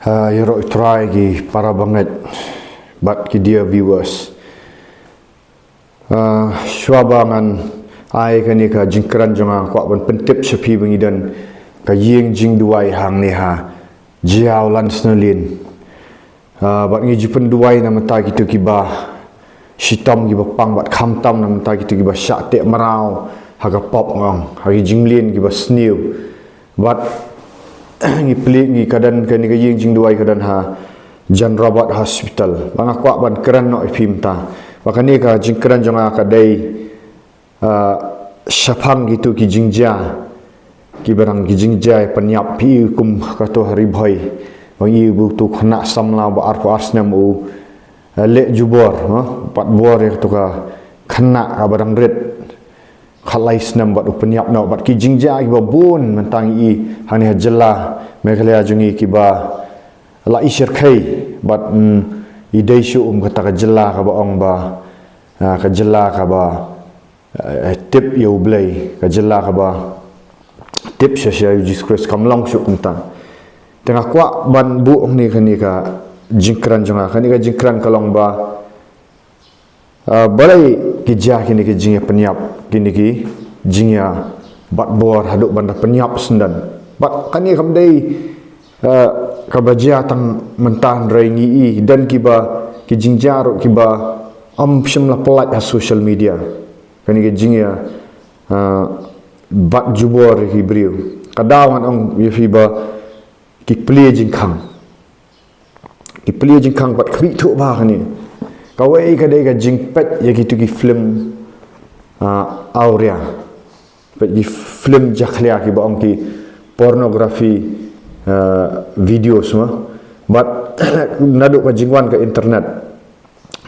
Yoro try gi para banget bat ki dia viewers. Swabangan ai kani ka jingkran jonga kwa ban pentip sepi bangi dan ka yeng jing duai hang ni ha jiao lan snelin. Bat ngi jipen duai na mata gitu ki ba sitom gi ba pang bat kham tam na mata gitu ki ba syak te marau haga pop ngong hagi jinglin gi ba snew bat ngi plik ngi kadan kani ka yeng jing duai kadan ha Jan Robert Hospital bang kwa ban keran no ipim ta wakani ka jingkran jonga ka dai syapang gitu ki jingja ki barang ki jingja penyap pi kum ka to hari bhai bang i bu tu khna samla ba ar pa arsnam u le jubor pat bor ya to ka khna ka barang red khalai snam bat penyap no bat ki jingja ki ba bun mentang i hani hajalla megalaya jungi ki ba la isir khai bat idai shu kata ka jella ka ba ong ba ka jella ka ba tip yo blai ka jella ka ba tip sya Jesus Christ kam long shu kunta tengah kwa ban bu ong ni kani ka jingkran jonga kani ka jingkran kalong ba balai ki ja kini ki jingya penyap kini ki jingya bat bor haduk banda penyap sendan bat kani kam dai kabajia tang mentah rengi i dan kiba ki jingjar kiba shim la pelat ha social media kani ki jingya bat jubor ki briu kadawan ong yifiba ki pli jingkhang bat khri thu ba kani kawai kadai ka jingpet ya gitu ki film aurea pet ki film jakhlia ki ba ong ki pornografi video semua bat naduk ka jingwan ke internet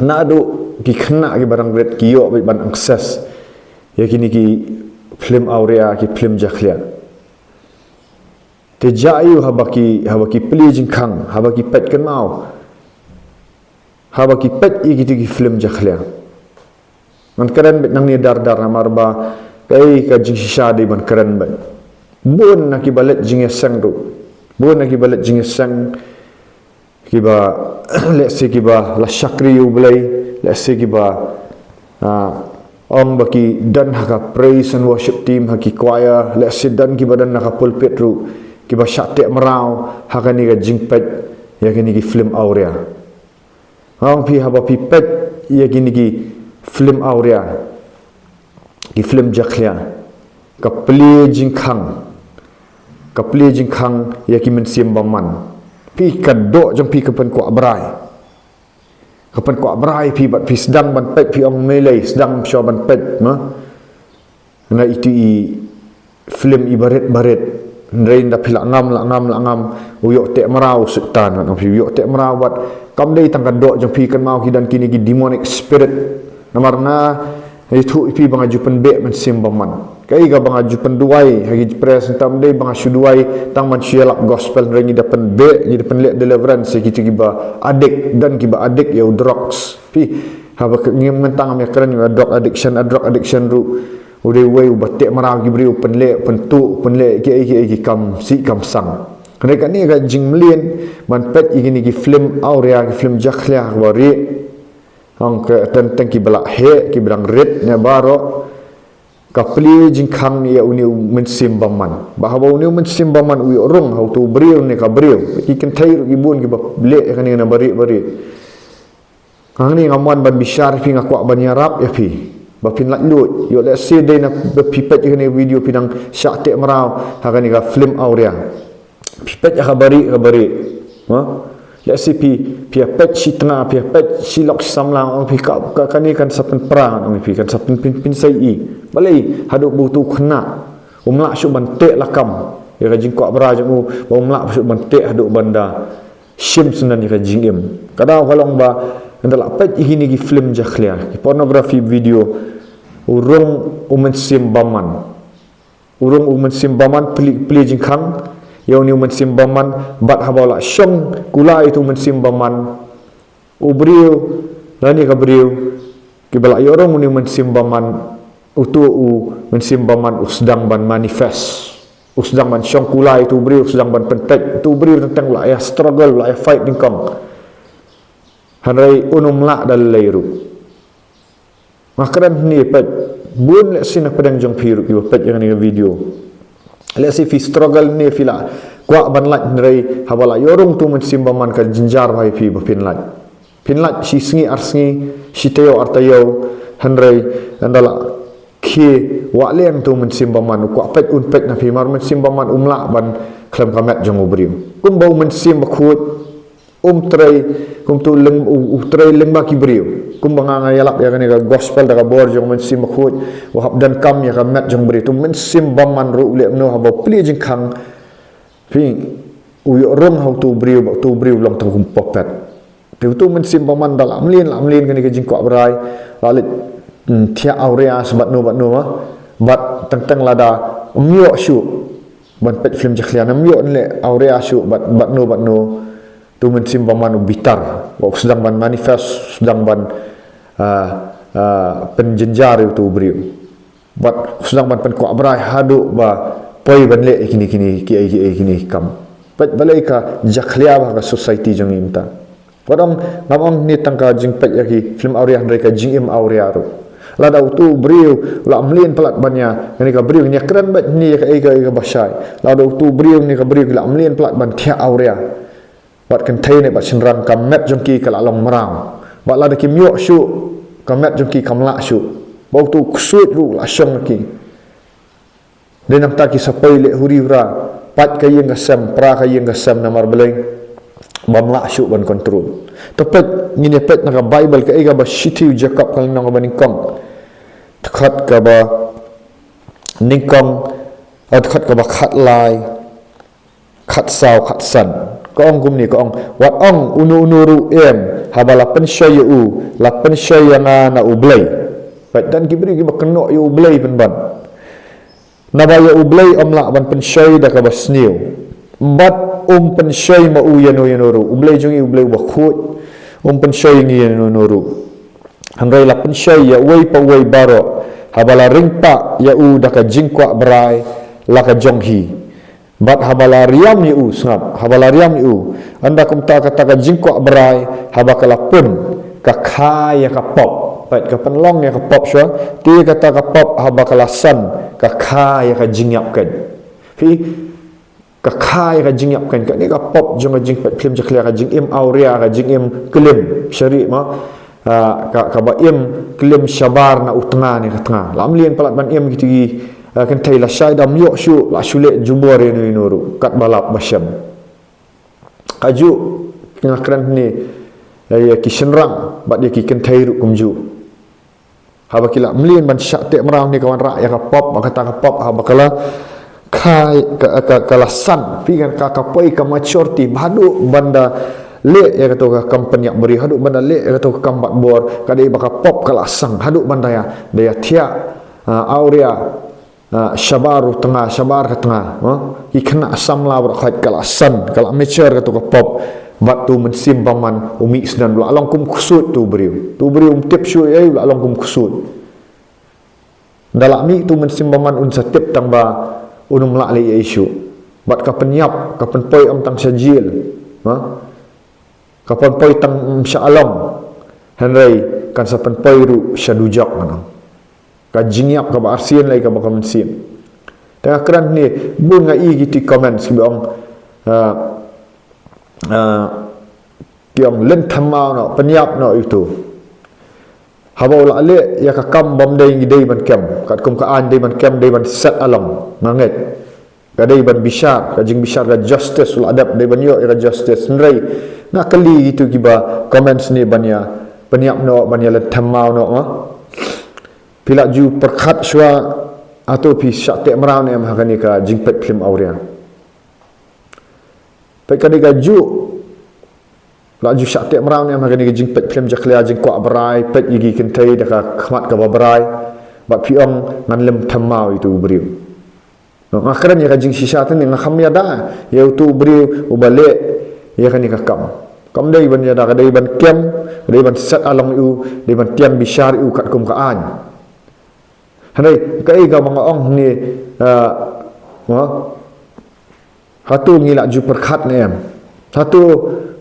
naduk ki khna ki barang red ki yo ban akses ya kini ki film aurea ki film jakhlia te jayu habaki pli jingkhang habaki pet kan mau habaki pet i gitu ki film jakhlia man keren bet nang ni dar marba kai ka jing shisha de ban keren bet bun na ki balet jing sang ru bun na ki balet jing sang ki ba let's say ki ba la shakri u blai let's say ki ba baki dan haka praise and worship team haki choir let's say dan ki ba dan haka pulpit ru ki ba syak marau haka ni ka jingpet ya kini ki film aurea hang pi haba pi pet ya kini ki film aurea ki film jakhlia ka pli jingkhang ya ki men sim baman pi kadok jong pi kapan kwa brai pi bat pi sedang ban pet pi ong melai sedang syo ban pet na itu i film ibaret nrein da pila ngam uyok tek marau sultan no pi uyok tek marau bat kam dei tang kadok jong pi kan mau ki dan kini ki demonic spirit namarna itu pi bangaju penbek men sim baman kai ga bangaju penduai hagi pres tam dei bangaju duai tang man syelap gospel rengi da penbek ni da penlek deliverance gitu kiba adik dan kiba adik ya drugs pi haba ngem mentang am keren ya drug addiction ru ude wei ubatek marau ki bri penlek pentuk penlek ki kam si kam sang mereka ni ga jing melien man pet igini ki film aurea ki film jakhlia wari hang ke tentang ki balak he ki bilang red nya baro kapli jingkhang ni ya uniu mensim baman bahawa uniu mensim baman uyo rong hau tu beriu ni ka beriu ki ken thai ki bun ki ble kan ni na bari hang ni ngamuan ban bisyar pi ngakwa ban yarap ya pi ba pin lat lut yo let's say they na pipet ni video pinang syak tek marau ha kan ni ka film aurea pipet ya bari let's say pi pet si tengah pet si lok samlang ong pi ka kan ni kan sapen perang ong pi kan sapen pin sai i balai haduk butu khna umlak syuk bantek lakam ya ka jingkok bra jemu ba umlak syuk bantek haduk banda shim sunan ni ka jingim kadang kalong ba ndala pet ini ki film jakhlia ki pornografi video urung umensim baman pli jingkhang yang ni mensim baman bat habala syong kula itu mensim baman ubriu lani ka briu ki bala yorong ni mensim baman utu mensim baman sedang ban manifest Usdang ban syong kulai tu beri usdang ban pentek tu beri tentang la ya struggle la ya fight dingkong. Hanrai unum la dal leiru. Makaran ni pet bun lek sina pedang jong piru ki pet yang ni video. Lek si fi struggle ni fila kwa ban lat nrai habala yorong tu men simbaman ka jinjar bai pi bapin lat. Pin lat si sngi arsengi si teo artayo hanrai andala ki wa leng tu men simbaman kwa pet un pet na pi mar men simbaman umla ban klam kamet jong ubriu. Kum bau men sim bakut tray kum tu leng tray leng ba ki briu. Kum banga yalap ya kan gospel daga bor jong men sim bakut wa dan kam ya kamet jong briu tu men simbaman ru le no haba pli jing khang pi uyo rong hau tu briu long tang kum popet. Tu men simbaman dalam lin kan ke jing kwa brai lalit tia aurea sebat no bat tentang lada myo syu ban pet film jakhlian myo le aurea syu bat no tu men simbaman bitar wak sedang ban manifest sedang ban penjenjar itu briu bat sedang ban pen kwa brai hadu ba poi ban le kini kam pet balai ka jakhlia ba ka society jong imta wadam namong ni tangka jing pet yaki film aurea mereka jing im aurea ru lada tu briu la mlin pelat bannya ni ka briu nya keren bat ni ka ega basai lada tu briu ni ka briu la mlin pelat ban tia aurea bat kentai ne bat senrang kam met jongki ka long merang bat lada ki myok syu kam met jongki kam la syu bau tu kusut ru la syong ki denam ta ki sapai le hurira pat ka yeng gasam pra ka yeng gasam namar beleng bam la syu ban kontrol tepet ni pet na bible ka ega ba shitiu jacob kal nang ba ningkong khat ka ba ningkong khat ka ba khat lai khat sao khat san ko ong gum ni ko ong wat ong unu ru em habala pen shay u la pen shay na ublay pat dan kibri ki ba keno yu ublay pen ban na ba yu ublay amla ban pen shay da ka ba sniu bat pen shay ma u yano ru ublay jung ublay ba khut pen shay ni yano ru hanrai la pen shay ya wei pa wei baro habala ringpa ya u da ka jingkwa brai la ka jonghi bat habala riam ni u sngap habala riam ni u anda kum ta kata ka jingkwa brai habakala pun ka khaya ka pop pat ka penlong ya ka pop syo ti kata ka pop habakala san ka khaya ka jingyap kan fi ka khaya ka jingyap kan ka ni ka pop jong jing pat film jaklia ka jing im aurea ka jing im klim syari ma ka ba im klim syabar na utna ni ka tengah lam lien palat ban im gitu kan thai la shai dam yo shu la shule jubor ni nuru kat balap basyam kaju ngakran ni ya ki senrang bat dia ki kan thai ru kumju haba kila mlin ban syak te merang ni kawan rak ya ka pop kata ka pop haba kala kai kalasan pi kan ka poi ka maturity badu banda le ya kata ka company beri hadu banda le ya kata ka kambat bor kadai baka pop kalasang hadu banda ya daya tia aurea syabar tengah syabar ke tengah ikna samla berkait kalasan kala amateur kata ka pop batu mensim paman umi sedan la along kum kusut tu beriu tip syu ai la along kum kusut dalami tu mensim paman un satip tang ba unum la le isu bat ka penyap ka penpoi am tang sajil ka penpoi tang syaalom hanrai kan sa penpoi ru syadujak mana ka jingyap ka ba arsien lai ka ba mensim tengah keran ni bun ngai gitu komen si ong yang lentamau no penyap no itu habau la le ya ka kam bom dei dei ban kem kat kum ka an dei ban kem dei ban set alam manget ka dei ban bishar ka jing bishar ka justice ul adab dei ban yo ka justice nrai na kali itu kiba comments ni banya penyap no banya lentamau no pila ju perkhat shwa atau pi syak te merau ni am hakani ka jing pet film aurea pai ka diga ju la ju syak te merau ni am hakani ka jing pet film jaklia jing kwa brai pet yigi kentai da ka khmat ka babrai ba pi ong ngan lem thamau itu briu no akran ya ka jing sisa tan ni ngam ya da ya tu briu ubale ya kan ni ka kam dei ban ya da ka dei ban kem dei ban set along u dei ban tiam bishar u kat kum ka an hanai kai ga mga ong ni Satu ngilak ju perkat ni am. Satu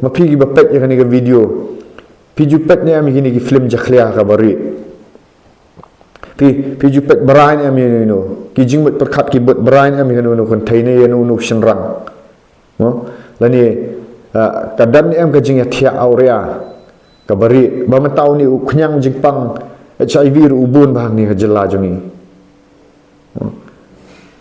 mapi gi bapet yang ni video. Pi jupet ni am gini gi film jakhlia ka bari. Pi jupet berai ni am ni no. Ki jingmut perkat ki bot berai ni am ni no kon thai ni no shenrang. No. Lani kadang ni am ka jing ya thia aurea ka bari. Ba mentau ni uknyang jingpang HIV ru ubun bahang ni ka jela jongi.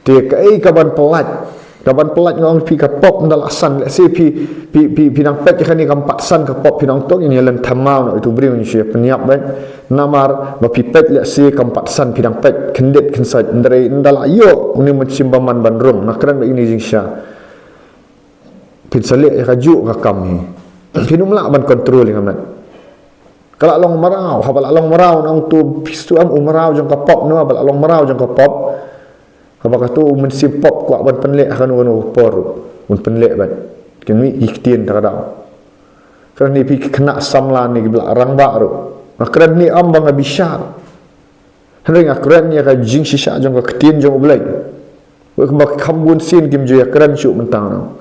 Dia kai kaban pelat ngong pi ka pop ndal asan le si pi nang pet kan ni kam patsan ka pop pi nang tok ni len tamau no itu beri ni sia peniap ben namar ba pi pet le si kam patsan pi nang pet kendet kensat ndai ndal ayo ni macim baman bandrung nakran ba ini jing sia pin sale ka ju ka kam ni pinum la ban kontrol ngam nat kala long marau ha bala long marau nang tu pistu am umrau jong ka pop no bala long marau jong ka pop apakah tu mensim pop kuat ban penlek akan por un penlek ban kini ikhtian tak ada kerana ni pi kena samlan ni belak rang bak ru kerana ni am bang bisyar hendak akran ni ka jing sisa jong ka ketien jong ulai we ka khambun sin kim ju akran chu mentang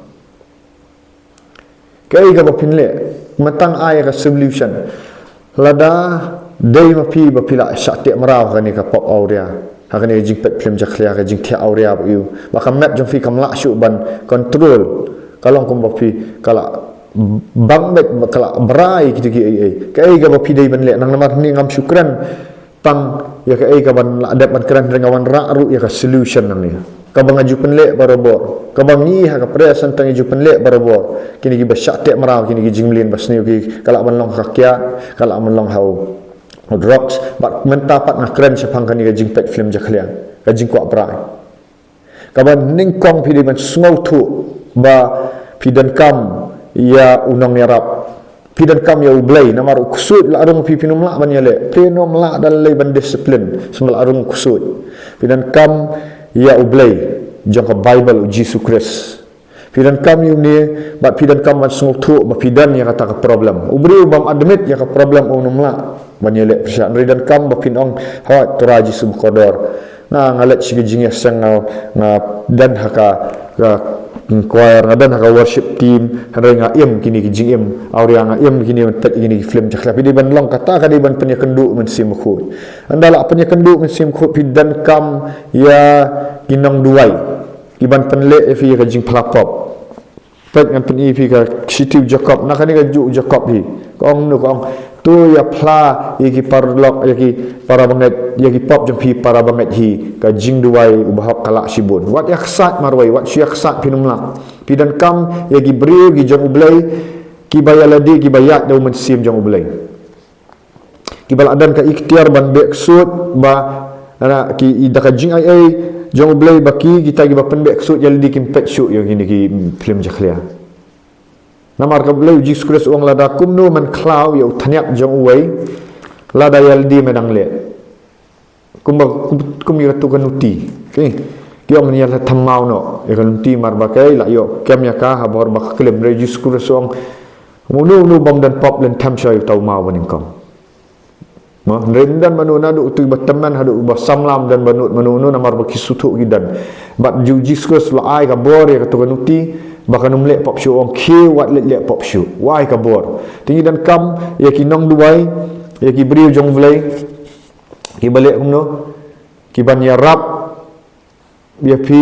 kai ka penlek mentang ai ka solution lada dai mapi bapila syatiak merau kan ni ka pop aurea akan ni jing pet film jakhlia ka jing thia aurea bu yu maka map jong fi kam la syu ban control kalong kum bapi kala bang bet kala berai gitu ki kai ga bapi dai ban le nang namar ni ngam syukran tang ya kai ga ban la adat ban kran rengawan ra ru ya ka solution nang ni ka bang aju penlek barobor ka bang ni ha ka present tang aju penlek barobor kini ki basyak tek marau kini ki jing lin basni ki kala ban long kakya kala ban long hau drugs but mentapat ngakren sepang kan jing pet film jakhlia ka jing kuat berai kaban ningkong pi ban sngau tu ba pidan kam ya unang yarap pidan kam ya ublai namar kusut la arung pi pinum la ban yale pinom la dal ban disiplin semal arung kusut pidan kam ya ublai jong ka bible Jesus Christ pidan kam yu ni ba pidan kam ban sngau tu ba pidan ya kata ka problem ubri bam admit ya ka problem unum la banyelek persyak dan kam bapin ong hawat turaji subqadar na ngalet sige jing sang nga dan haka choir dan haka worship team hare nga im kini jing im auria nga im kini tek kini film jakhla pidi ban long kata ka di ban penya kendu men sim khut andala penya kendu men sim khut pidan kam ya kinong duai iban penle fi ka jing plapop pet ngan pen fi ka situ jakob na kani ka ju jakob hi kong nu kong tu ya pla yaki parlok yaki para banget yaki pop jong pi para banget hi ka jing duai ubahak kala sibun wat yaksat marwai wat yaksat pinumla pidan kam yaki brio gi jong ublai ki bayaladi ki bayat dau mensim jong ublai ki bal adan ka ikhtiar ban beksud ba ana ki idaka jing ai jong ublai baki kita gi bapen beksud jaldi kim pet shoot yang ini ki film jakhlia namar ka bleu Jesus Christ ong lada kumnu man klau ya utanyap jong uai lada yaldi medang le kum ya tu kanuti okay kiong ni la thamau no ya kanuti mar ba kai la yo kem ya ka ha bor ba klem re Jesus Christ ong munu bom dan pop len tham shoy tau mau baning kom ma rendan manu nadu tu bateman hadu ba samlam dan banut manu namar ba kisutu gidan bat Jesus Christ la ai ka bor ya tu kanuti bahkan umlek pop show orang kiwat lek pop show wai kabur tinggi dan kam ya kinong duai ya ki beriu jong vlay ki balik kumno ki ban ya rap ya pi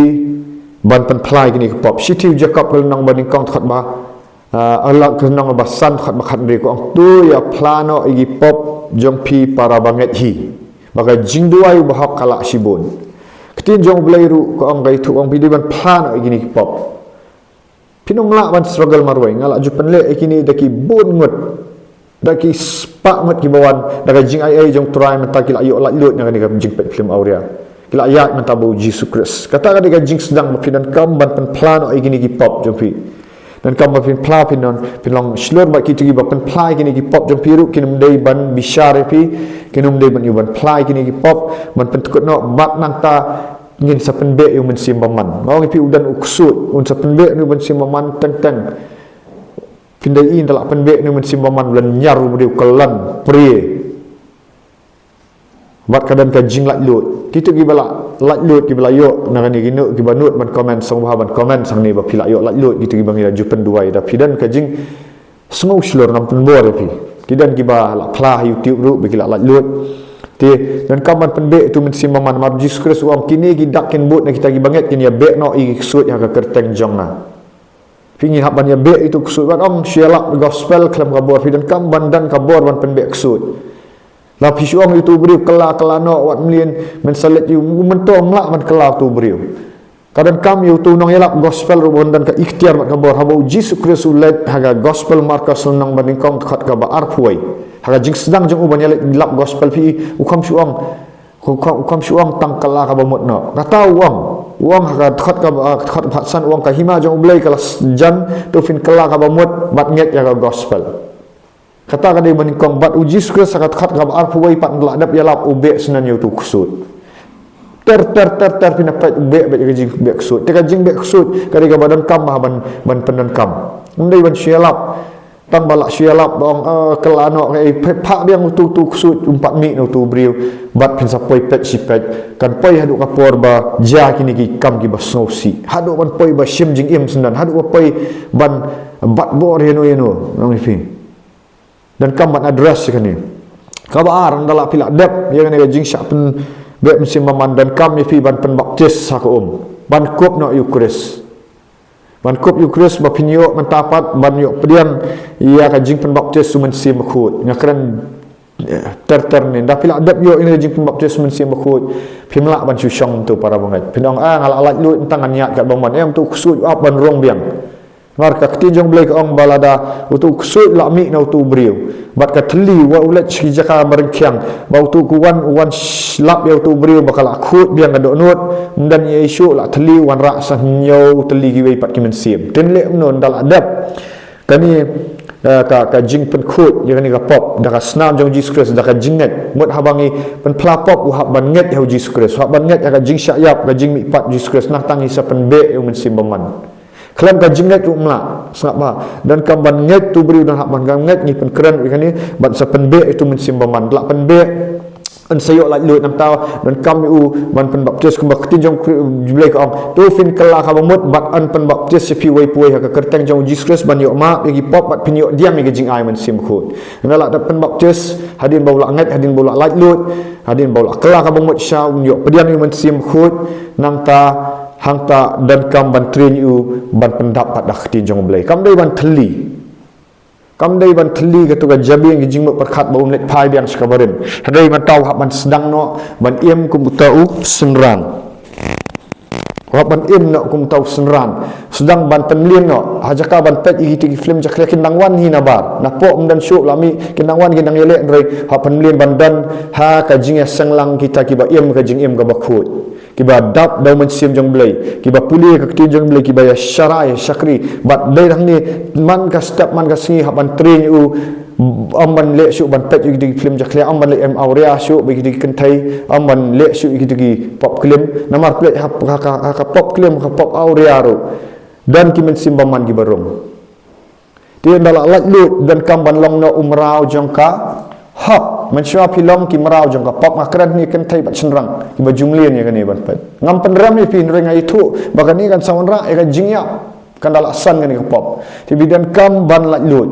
ban pen plai kini pop sitiu jakob kal nang baning kong thot ba Allah ke nang ba san thot ba khat ri ko tu ya plano igi pop jong pi para banget hi maka jing duai bahak kala sibun ketin jong vlay ru ko ang gai tu ang pi ban plano igi ni pop pinum la ban struggle marwai ngala ju penle ikini daki bun ngut daki spak ngut ki bawan daga jing ai jong try menta kila ayo la lut ngani ka jing pet film aurea kila ayat menta bu Jesus Christ kata ka diga jing sedang mapinan kam ban pen plan ikini ki pop jong pi dan kam mapin pla pinon pinong slur ba ki tugi ba pen pla ikini ki pop jong piru kinum dei ban bishar pi kinum dei ban yuban pla ikini ki pop ban pen tukut no bat nang ta ngin sa penbe yung mensim baman mau ngipi udan uksud un sa penbe nu mensim baman teng pindai in talak penbe nu mensim baman bulan nyaru budi kelan pri bat kadan ka jing lat lut kitu gi bala lat lut gi bala yo nangani ginu gi banut ban komen sang ban komen sang ni ba pila yo lat lut gitu gi bang ida jupen duai da pidan ka jing semua uslur ngam penbor pi kidan gi ba la plah youtube ru bagi lat lut ti dan kaman penbe tu men simaman mar Jesus Kristus wam kini gi dakin but na kita gi banget kini ya be no i sut ya ka kerteng jong na pingi hab ban ya be itu ksut ban om syalak gospel kelam kabor dan kam bandan kabor ban penbe ksut la pisuang itu beriu kela no wat mlien men salet yu mentong la man kela tu beriu kadang kam yu tu nong yalap gospel ru dan ka ikhtiar mat kabor habau Jesus Kristus let haga gospel markas nang ban kong khat ka ba arpuai haga jing sedang jeng uban yalap gospel pi ukam syuang tang kala ka bamut no kata uang haga khat phatsan uang ka hima jeng ublai kala jan tu fin kala ka bamut bat nget ya gospel kata ka dei ban kong bat ujis ke sakat khat ka ar puai pat ladap yalap ube senan yu tu kusut ter pina pat ube be ka jing be kusut te ka jing be kusut ka ka badan kam ban penan kam undai ban syalap tang balak syalap bang kelano kai pak biang tu kusut umpat mi no tu briu bat pin sapoi pet sipet kan poi hadu kapor ba ja kini ki kam ki basnosi hadu ban poi ba sim jing im senan hadu poi ban bat bor yeno nang ifi dan kam ban address kan ni kabar ndala pila dep yang ni jing syak pen be mesim maman dan kam ifi ban pen baptis sak ban kop no Eucharis ban kop Eucharis ba pinyo mentapat ban yo pedian ia ka jing pen baptis sumen sim khut ngakran ter ni da pila dep yo ini jing pen baptis sumen sim khut pimla ban susong tu para bangai pinong ngalalat lut tentang niat kat bangman em tu kusut ap ban rong biang marka ketijong blai ka ong balada utu kusut la mi na utu briu bat ka teli wa ulet sijaka merengkyang ba utu kuwan lap ya utu briu bakal akhut biang ka donut dan ye isu la teli wan rak sanyo teli gi wei pat kimen sim ten le non dal adab kani ka jing pen khut ye kani ka pop da ka snam jong Jesus Kristus da ka jinget mut habangi pen plapop u hab ban nget ya Jesus Kristus hab ban nget ya ka jing syayap ka jing mi pat Jesus Kristus nah tangi sa pen be eu men sim baman kelam ka jinget tu mla sangap ba dan kam ban nget tu beri dan hak ban nget ni pen keren kani ban sa pen be itu men sim baman la pen be an sayok la lut nam tau dan kam u ban pen baptis kum ketijong julai ka ong tu fin kala ka bamut bat an pen baptis sepi wei puai ka kerteng jong Jesus Kristus ban yok ma bagi pop bat pin yok diam ni jing ai men sim khut ngala da pen baptis hadin bau la nget hadin bau la lut hadin bau la kala ka bamut sya yok pedian ni men sim khut nam ta hangta dan kam ban train you ban pendapat dah tinjong belai kam dai ban theli ke tu ga jabi yang jing perkhat ba umlet pai biang sekabarin hadai ban tau hak ban sedang no ban iem kum tau senran hak ban iem no kum tau senran sedang ban penlien no hajaka ban pet igi film jakle kindang wan hi nabar na po dan syuk lami kindang wan kindang yele rei hak penlien ban dan ha ka jing ya senglang kita ki ba iem ka jing iem ga bakhut kiba dap dau men sim jong blai kiba puli ka tin jong blai kiba ya syarai syakri bat dai dang ni man ka step man ka si haban train u amban le syuk ban pet di film jakle amban le em aurea syuk bagi di kentai amban le syuk di pop film namar plate ka pop film ka pop aurea ru dan ki men sim baman ki barong dia ndala lat lut dan kamban long no umrau jong ka hop mensyua pilong ki merau jong ka pop ngakran ni kentai bat senrang ki bajumlien ya kani ban pet ngam penram ni pin renga itu bakan ni kan sawan ra ya kan jingya kan dal asan kan ka pop ti bidan kam ban lat lut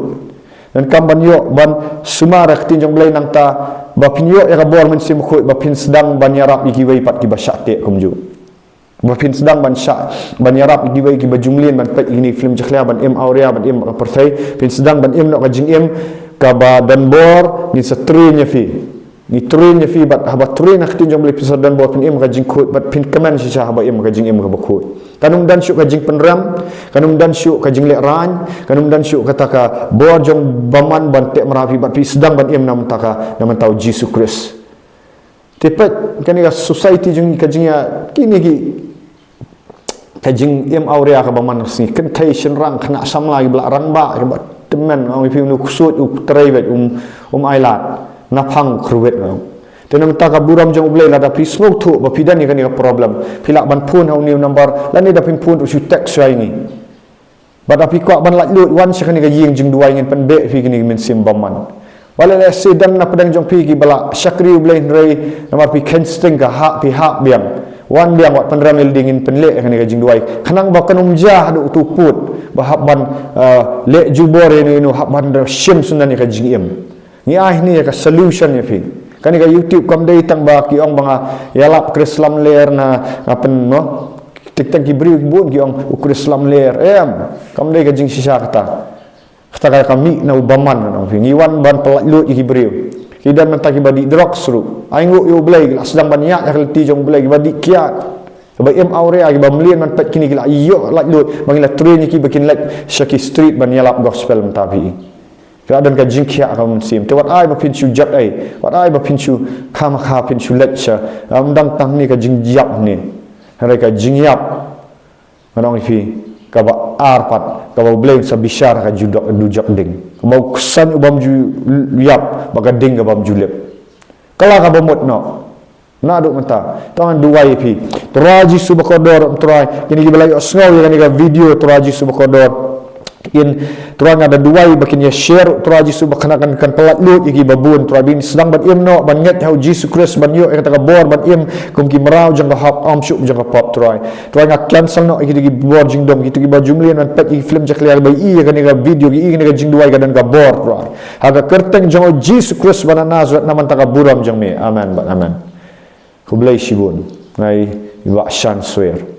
dan kam ban yo ban sumara tin jong blai nang ta ba pin yo ya ka bor men sim khoi ba pin sedang ban yarap iki wei pat ki basyate kumju ba pin sedang ban sya ban yarap iki wei ki bajumlien ban pet ini film jakhla ban em aurea ban em ka perthai pin sedang ban em no ka jing em kaba dan bor ni setrinya fi ni trinya fi bat haba trina khtin jom le pisar dan bor pin im ka jingkut bat pin kaman si sha haba im ka jing im ka bakut kanum dan syuk ka jing penram kanum dan syuk ka jing le ran kanum dan syuk kata ka bor jong baman ban tek merapi bat pi sedang ban im nam taka nam tau Jesus Kristus tepet kan ni society jong ka jing ya kini ki ka jing im aurea ka baman si kentai senrang kena samla gi belak ran ba bat teman orang ipi nuk sut teraibat ailat napang kruwet tenam ta ka buram jong ublai la da pi smoke tu ba pidan ni kan ni problem pilak ban pun hau ni number la ni da pin pun su text sai ni ba da pi ko ban lat lut wan sekan ni ka ying jing duai ngin pen be fi ni men sim baman wala la sedang na pedang jong pi ki bala syakri blai rei namar pi kensting ka hak pi hak biang wan biang wat penramil dingin penle kan ka jing duai kanang ba kanum jah du tuput ba habban le jubor ni no habban shim sunan ka jing im ni ni ka solution ni pi kan ka YouTube kam dei tang ba ki ong banga yalap krislam ler na apen no tik-tik gibri bun ki ong ukrislam ler kam dei ka jing sisa kata kami na ubaman na ngiwan ban pelat gibri kidan mentah badi drug sru aingu yo blai sedang banyak ya kelti jong blai badi kiat ba aure agi ba mlien man pet kini gila iyo lut bangila train ki bikin like Shaki Street ban yalap gospel mentabi dan ka jingkia ka munsim te wat ai ba pinchu jat ai wat ai ba pinchu kama kha pinchu lecture dang tang ni ka jingjap ni hare ka jingyap manong fi ka ba arpat ka ba blame sa bishar ka judok dujak ding ka ba kesan ubam ju yap ba ka ding ka bam julep kala ka ba mot no na duk menta tangan duai pi turaji subakodor trai kini gibalai osngau ya ni ka video turaji subakodor in turang ada duai bakin ya share turaji subakanakan kan pelat lut igi babun turabin sedang ban im no ban nget hau Jesus Christ ban yo kata ka bor ban im kum ki merau jang ka hap am syuk jang ka pop turai ngak cancel no igi bor jing dom gitu gi ba jumlian man pet igi film jak liar bai i kan ga video gi igi jing duai gadan ka bor turai haga kerteng jang Jesus Christ ban nazrat naman ta ka buram jang me amen ban amen kublai shibun ngai iba shan swear